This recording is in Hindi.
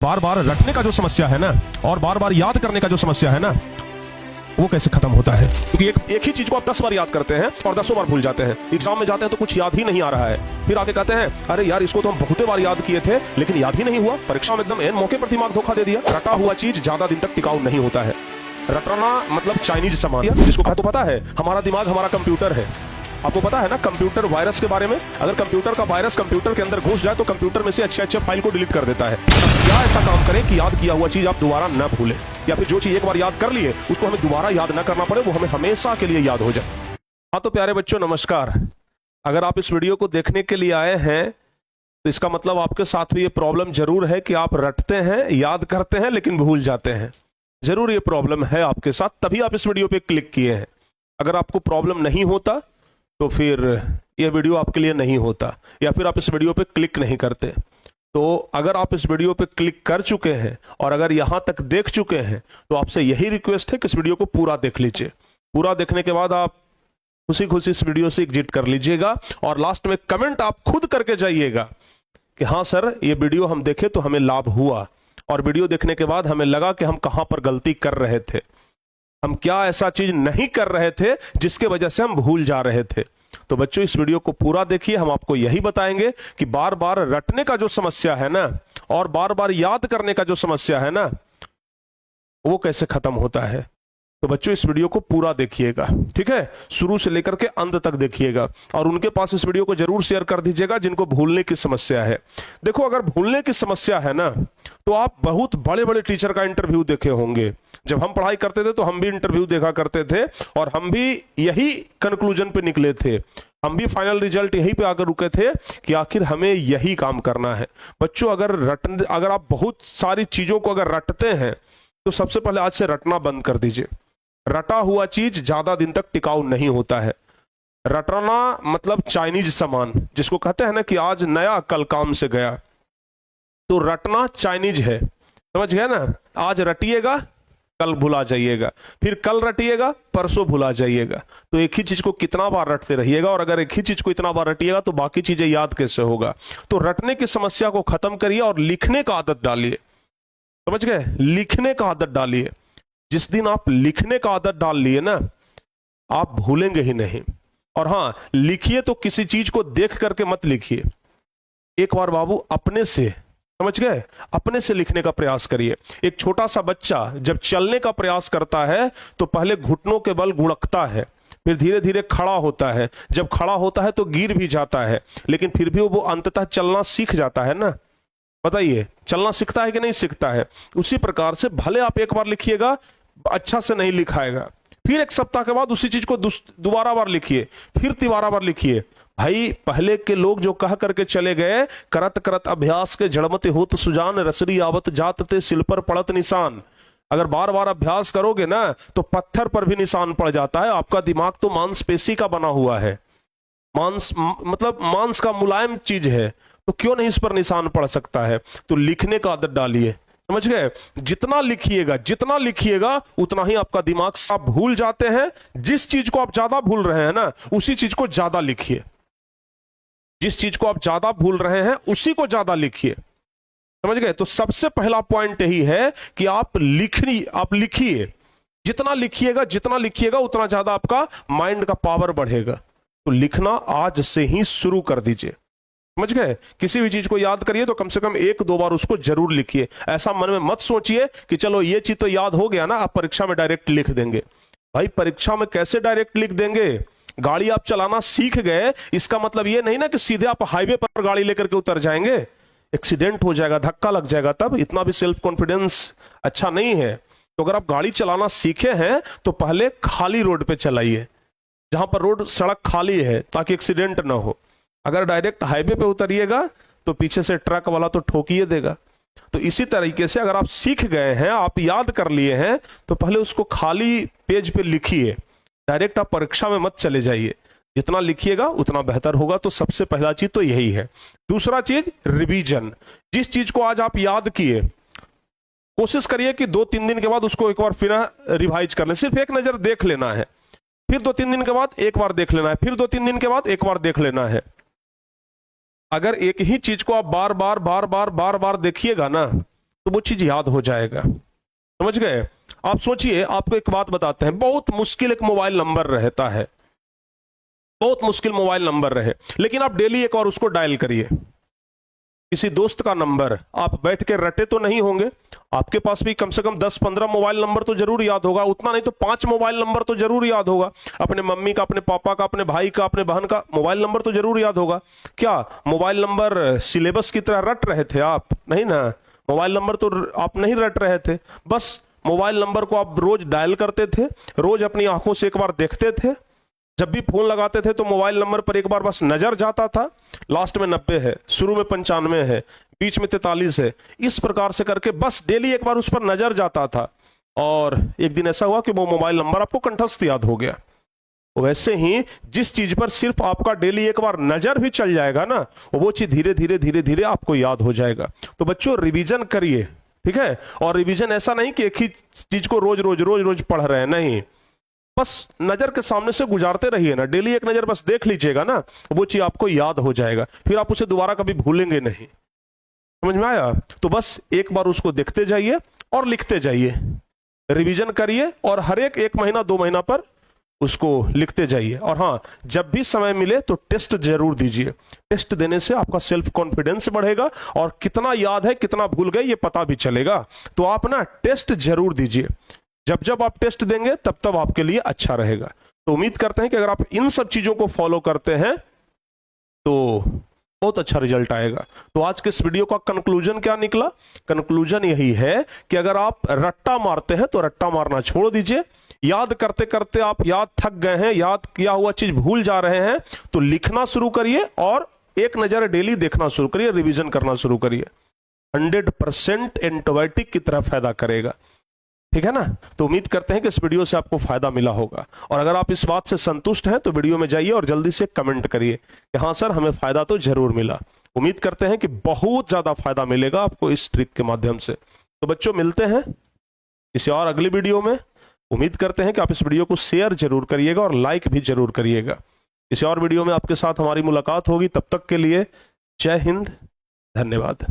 बार बार रटने का जो समस्या है ना और बार बार याद करने का जो समस्या है ना, वो कैसे खत्म होता है? क्योंकि एक ही चीज को आप 10 बार याद करते हैं और 10 बार भूल जाते हैं। एग्जाम में जाते हैं तो कुछ याद ही नहीं आ रहा है, फिर आगे कहते हैं अरे यार इसको तो हम बहुते बार याद किए थे लेकिन याद ही नहीं हुआ। परीक्षा में एकदम एन मौके पर दिमाग धोखा दे दिया। रटा हुआ चीज ज्यादा दिन तक टिकाऊ नहीं होता है। रटना मतलब चाइनीज सामान, जिसको कहा तो पता है हमारा दिमाग हमारा कंप्यूटर है। आपको पता है ना कंप्यूटर वायरस के बारे में? अगर कंप्यूटर का वायरस कंप्यूटर के अंदर घुस जाए तो कंप्यूटर में से अच्छे फाइल को डिलीट कर देता है। क्या ऐसा काम करें कि याद किया हुआ चीज आप दोबारा न भूलें, या फिर जो चीज एक बार याद कर लिए उसको हमें दोबारा याद न करना पड़े, वो हमें हमेशा के लिए याद हो जाए। हाँ तो प्यारे बच्चों नमस्कार। अगर आप इस वीडियो को देखने के लिए आए हैं तो इसका मतलब आपके साथ भी ये प्रॉब्लम जरूर है कि आप रटते हैं, याद करते हैं लेकिन भूल जाते हैं। जरूर ये प्रॉब्लम है आपके साथ, तभी आप इस वीडियो पे क्लिक किए हैं। अगर आपको प्रॉब्लम नहीं होता तो फिर यह वीडियो आपके लिए नहीं होता, या फिर आप इस वीडियो पे क्लिक नहीं करते। तो अगर आप इस वीडियो पे क्लिक कर चुके हैं और अगर यहां तक देख चुके हैं तो आपसे यही रिक्वेस्ट है कि इस वीडियो को पूरा देख लीजिए। पूरा देखने के बाद आप खुशी खुशी इस वीडियो से एग्जिट कर लीजिएगा और लास्ट में कमेंट आप खुद करके जाइएगा कि हाँ सर ये वीडियो हम देखे तो हमें लाभ हुआ, और वीडियो देखने के बाद हमें लगा कि हम कहां पर गलती कर रहे थे, हम क्या ऐसा चीज नहीं कर रहे थे जिसके वजह से हम भूल जा रहे थे। तो बच्चों इस वीडियो को पूरा देखिए, हम आपको यही बताएंगे कि बार बार रटने का जो समस्या है ना और बार बार याद करने का जो समस्या है ना, वो कैसे खत्म होता है। तो बच्चों इस वीडियो को पूरा देखिएगा, ठीक है, शुरू से लेकर के अंत तक देखिएगा, और उनके पास इस वीडियो को जरूर शेयर कर दीजिएगा जिनको भूलने की समस्या है। देखो अगर भूलने की समस्या है ना तो आप बहुत बड़े बड़े टीचर का इंटरव्यू देखे होंगे। जब हम पढ़ाई करते थे तो हम भी इंटरव्यू देखा करते थे और हम भी यही कंक्लूजन पे निकले थे, हम भी फाइनल रिजल्ट यही पे आकर रुके थे कि आखिर हमें यही काम करना है। बच्चों अगर आप बहुत सारी चीजों को अगर रटते हैं तो सबसे पहले आज से रटना बंद कर दीजिए। रटा हुआ चीज ज्यादा दिन तक टिकाऊ नहीं होता है। रटना मतलब चाइनीज सामान, जिसको कहते हैं ना कि आज नया कल काम से गया, तो रटना चाइनीज है, समझ गए ना। आज रटिएगा कल भुला जाइएगा, फिर कल रटिएगा परसों भुला जाइएगा। तो एक ही चीज को कितना बार रटते रहिएगा, और अगर एक ही चीज को इतना बार रटिएगा तो बाकी चीजें याद कैसे होगा। तो रटने की समस्या को खत्म करिए और लिखने का आदत डालिए, समझ गए, लिखने का आदत डालिए। जिस दिन आप लिखने का आदत डाल लिए ना आप भूलेंगे ही नहीं। और हां लिखिए तो किसी चीज को देख करके मत लिखिए। एक बार बाबू अपने से, समझ गए, अपने से लिखने का प्रयास करिए। एक छोटा सा बच्चा जब चलने का प्रयास करता है तो पहले घुटनों के बल गुड़कता है, फिर धीरे धीरे खड़ा होता है। जब खड़ा होता है तो गिर भी जाता है, लेकिन फिर भी वो अंततः चलना सीख जाता है ना। बताइए चलना सीखता है कि नहीं सीखता है? उसी प्रकार से भले आप एक बार लिखिएगा अच्छा से नहीं लिखाएगा, फिर एक सप्ताह के बाद उसी चीज को दोबारा बार लिखिए, फिर तिबारा बार लिखिए। भाई पहले के लोग जो कह करके चले गए, करत करत अभ्यास के जड़मते होत सुजान, रसरी आवत जात ते सिल पर पड़त निशान। अगर बार बार अभ्यास करोगे ना तो पत्थर पर भी निशान पड़ जाता है। आपका दिमाग तो मांसपेशी का बना हुआ है, मांस मतलब मांस का मुलायम चीज है, तो क्यों नहीं इस पर निशान पड़ सकता है। तो लिखने का आदत डालिए, समझ गए। जितना लिखिएगा उतना ही आपका दिमाग आप भूल जाते हैं। जिस चीज को आप ज्यादा भूल रहे हैं ना उसी चीज को ज्यादा लिखिए। जिस चीज को आप ज्यादा भूल रहे हैं उसी को ज्यादा लिखिए, समझ गए। तो सबसे पहला पॉइंट यही है कि आप लिखिए। जितना लिखिएगा उतना ज्यादा आपका माइंड का पावर बढ़ेगा। तो लिखना आज से ही शुरू कर दीजिए, समझ गए। किसी भी चीज को याद करिए तो कम से कम 1-2 बार उसको जरूर लिखिए। ऐसा मन में मत सोचिए कि चलो ये चीज तो याद हो गया ना आप परीक्षा में डायरेक्ट लिख देंगे। भाई परीक्षा में कैसे डायरेक्ट लिख देंगे? गाड़ी आप चलाना सीख गए इसका मतलब ये नहीं ना कि सीधे आप हाईवे पर गाड़ी लेकर के उतर जाएंगे। एक्सीडेंट हो जाएगा, धक्का लग जाएगा, तब इतना भी सेल्फ कॉन्फिडेंस अच्छा नहीं है। तो अगर आप गाड़ी चलाना सीखे हैं तो पहले खाली रोड पे चलाइए, जहां पर रोड सड़क खाली है, ताकि एक्सीडेंट ना हो। अगर डायरेक्ट हाईवे पे उतरिएगा तो पीछे से ट्रक वाला तो ठोक ही देगा। तो इसी तरीके से अगर आप सीख गए हैं, आप याद कर लिए हैं, तो पहले उसको खाली पेज पे लिखिए। डायरेक्ट आप परीक्षा में मत चले जाइए। जितना लिखिएगा उतना बेहतर होगा। तो सबसे पहला चीज तो यही है। दूसरा चीज रिवीजन। जिस चीज को आज आप याद किए कोशिश करिए कि 2-3 दिन के बाद उसको एक बार फिर रिवाइज कर लें। सिर्फ एक नजर देख लेना है, फिर 2-3 दिन के बाद एक बार देख लेना है, फिर 2-3 दिन के बाद एक बार देख लेना है। अगर एक ही चीज को आप बार बार देखिएगा ना तो वो चीज याद हो जाएगा। समझ गए? आप सोचिए, आपको एक बात बताते हैं, बहुत मुश्किल एक मोबाइल नंबर रहता है, बहुत मुश्किल मोबाइल नंबर रहे, लेकिन आप डेली एक बार उसको डायल करिए। किसी दोस्त का नंबर आप बैठ के रटे तो नहीं होंगे, आपके पास भी कम से कम 10-15 मोबाइल नंबर तो जरूर याद होगा, उतना नहीं तो 5 मोबाइल नंबर तो जरूर याद होगा। अपने मम्मी का, अपने पापा का, अपने भाई का, अपने बहन का मोबाइल नंबर तो जरूर याद होगा। क्या मोबाइल नंबर सिलेबस की तरह रट रहे थे आप? नहीं ना, मोबाइल नंबर तो आप नहीं रट रहे थे, बस मोबाइल नंबर को आप रोज डायल करते थे, रोज अपनी आंखों से एक बार देखते थे। जब भी फोन लगाते थे तो मोबाइल नंबर पर एक बार बस नजर जाता था, लास्ट में 90 है, शुरू में 95 है, बीच में 43 है, इस प्रकार से करके बस डेली एक बार उस पर नजर जाता था। और एक दिन ऐसा हुआ कि वो मोबाइल नंबर आपको कंठस्थ याद हो गया। वैसे ही जिस चीज पर सिर्फ आपका डेली एक बार नजर भी चल जाएगा ना, वो चीज धीरे धीरे धीरे धीरे आपको याद हो जाएगा। तो बच्चों रिवीजन करिए, ठीक है? और रिवीजन ऐसा नहीं कि एक ही चीज को रोज रोज रोज रोज पढ़ रहे हैं, नहीं, बस नजर के सामने से गुजारते रहिए ना, डेली एक नजर बस देख लीजिएगा ना, वो चीज आपको याद हो जाएगा, फिर आप उसे दोबारा कभी भूलेंगे नहीं। समझ में आया? तो बस एक बार उसको देखते जाइए और लिखते जाइए, रिवीजन करिए और हर एक महीना 2 महीना पर उसको लिखते जाइए। और हाँ, जब भी समय मिले तो टेस्ट जरूर दीजिए। टेस्ट देने से आपका सेल्फ कॉन्फिडेंस बढ़ेगा और कितना याद है कितना भूल गए ये पता भी चलेगा। तो आप ना टेस्ट जरूर दीजिए, जब जब आप टेस्ट देंगे तब तब आपके लिए अच्छा रहेगा। तो उम्मीद करते हैं कि अगर आप इन सब चीजों को फॉलो करते हैं तो बहुत अच्छा रिजल्ट आएगा। तो आज के इस वीडियो का कंक्लूजन क्या निकला? कंक्लूजन यही है कि अगर आप रट्टा मारते हैं तो रट्टा मारना छोड़ दीजिए। याद करते करते आप याद थक गए हैं, याद किया हुआ चीज भूल जा रहे हैं, तो लिखना शुरू करिए और एक नजर डेली देखना शुरू करिए, रिवीजन करना शुरू करिए। 100% एंटीबायोटिक की तरह फायदा करेगा, ठीक है ना? तो उम्मीद करते हैं कि इस वीडियो से आपको फायदा मिला होगा। और अगर आप इस बात से संतुष्ट हैं तो वीडियो में जाइए और जल्दी से कमेंट करिए कि हाँ सर, हमें फायदा तो जरूर मिला। उम्मीद करते हैं कि बहुत ज्यादा फायदा मिलेगा आपको इस ट्रिक के माध्यम से। तो बच्चों, मिलते हैं किसी और अगली वीडियो में। उम्मीद करते हैं कि आप इस वीडियो को शेयर जरूर करिएगा और लाइक भी जरूर करिएगा। किसी और वीडियो में आपके साथ हमारी मुलाकात होगी, तब तक के लिए जय हिंद, धन्यवाद।